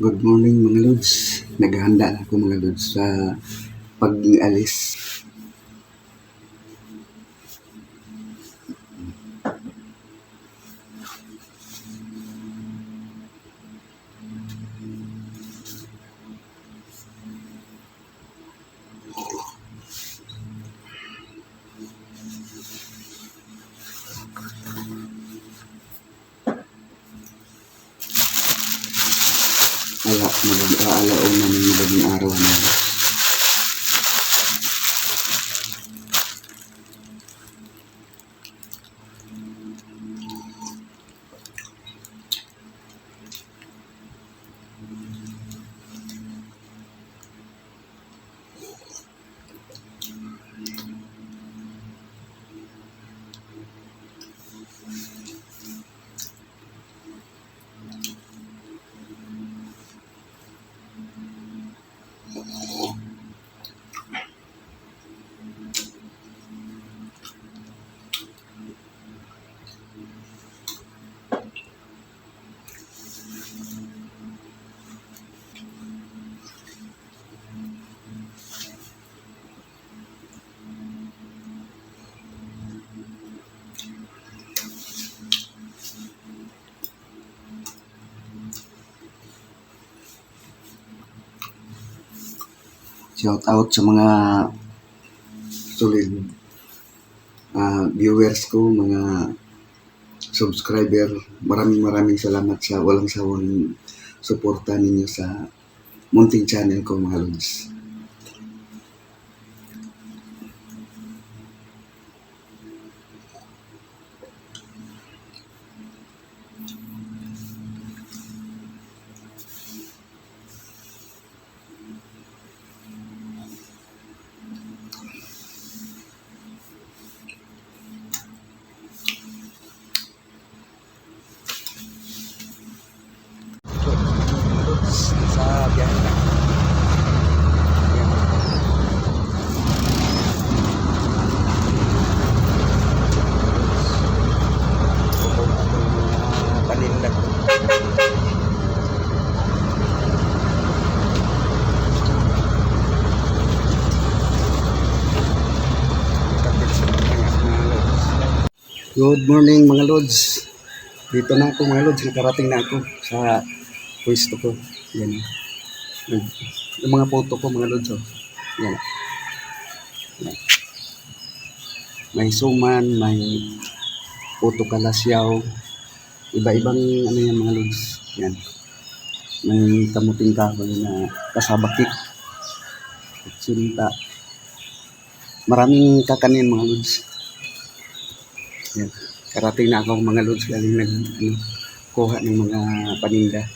Good morning mga lods. Naghahanda na ako mga lods sa pag-alis. Mag-aalaog na ng bagong araw na. Shout out sa mga solid viewers ko, mga subscriber. Maraming salamat sa walang sawang suporta ninyo sa munting channel ko mga lods. Sa biyahe na. Paninda ko. Good morning mga lods. Dito na ako mga lods. Nakarating na ako sa pwesto ko. Yan. Yung mga photo ko mga lods. Yan. Yan. May suman, may puto kalasyaw. Iba-ibang ano yan mga lods. Yan. May kamuting kahoy na kasabakik. Sinta. Maraming kakanin mga lods. Yan. Karating na ako mga lods. Galing kuha ng mga paninda.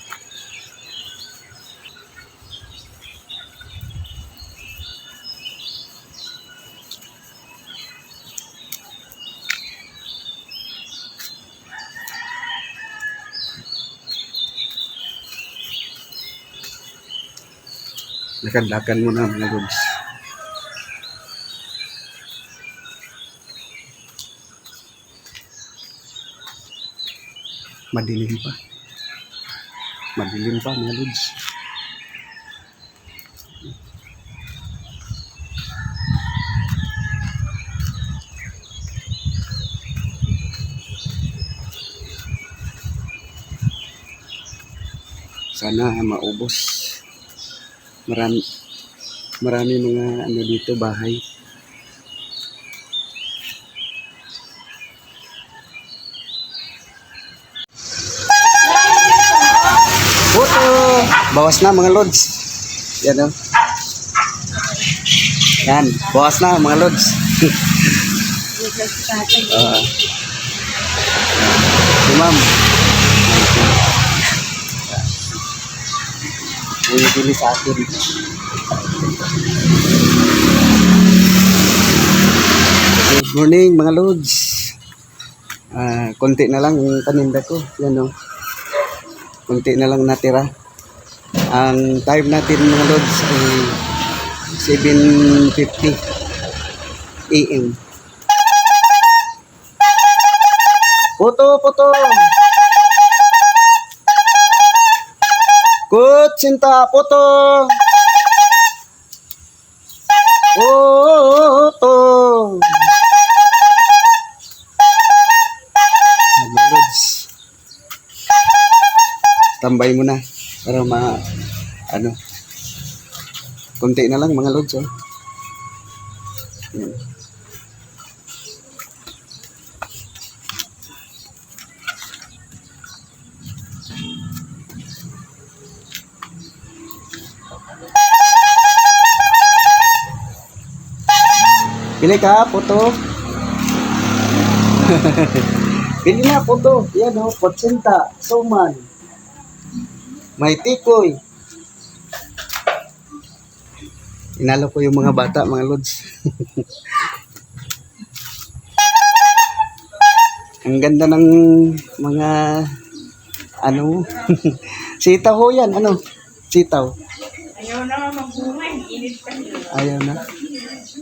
Lakad-lakad muna mga lods. Madilim pa mga lods. Sana maubos. Marami mga ano dito bahay. Puto! Bawas na mga lods. Yan o. Yan. Bawas na mga lods. Si ma'am. Bili sa akin. Good morning mga lods. Konti na lang yung paninda ko. Yan o. Konti na lang natira. Ang time natin mga lods ay 7:50 AM. Puto! Kutsinta poto. Poto. Mga lods. Tambay mo na para ano, konti na lang mga lods, oh. Yan. Pili ka, puto. Pili na, puto. Yan, oh, kutsinta, suman. May tikoy. Inalo ko yung mga bata, mga lods. Ang ganda ng mga ano. Sitaw ho yan, ano? Sitaw. Ayaw na magbunga, init pa nila. Ayaw na.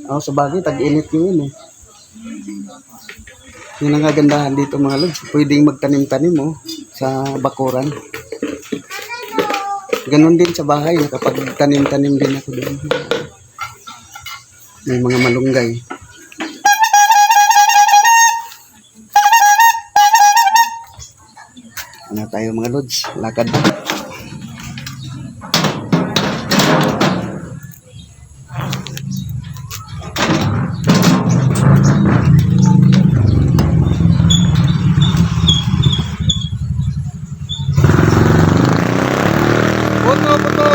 Oh, sa bagay, tag-init yun eh. Yun ang kagandahan dito mga lods. Pwedeng magtanim-tanim oh, sa bakuran. Ganon din sa bahay, nakapag tanim-tanim din ako doon. May mga malunggay. Ano tayo mga lods? Lakad. Puto, puto!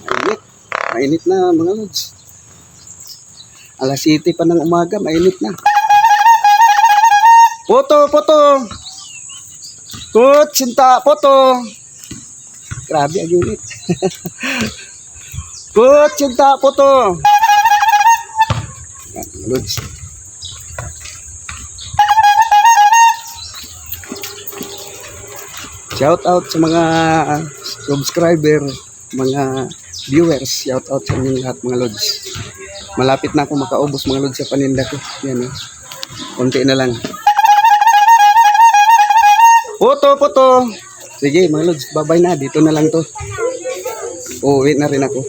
Mainit. Mainit na mga lods. Alas 7 pa ng umaga, mainit na. Puto, puto! Kutsinta, puto! Grabe ang init. Kutsinta, puto! Yan, mga lods. Shout out sa mga subscriber, mga viewers. Shout out sa inyong lahat mga lods. Malapit na ako makaubos mga lods sa paninda ko. Yan eh. Konti na lang. Puto, puto. Sige mga lods, bye-bye na. Dito na lang to. Uuwi na rin ako.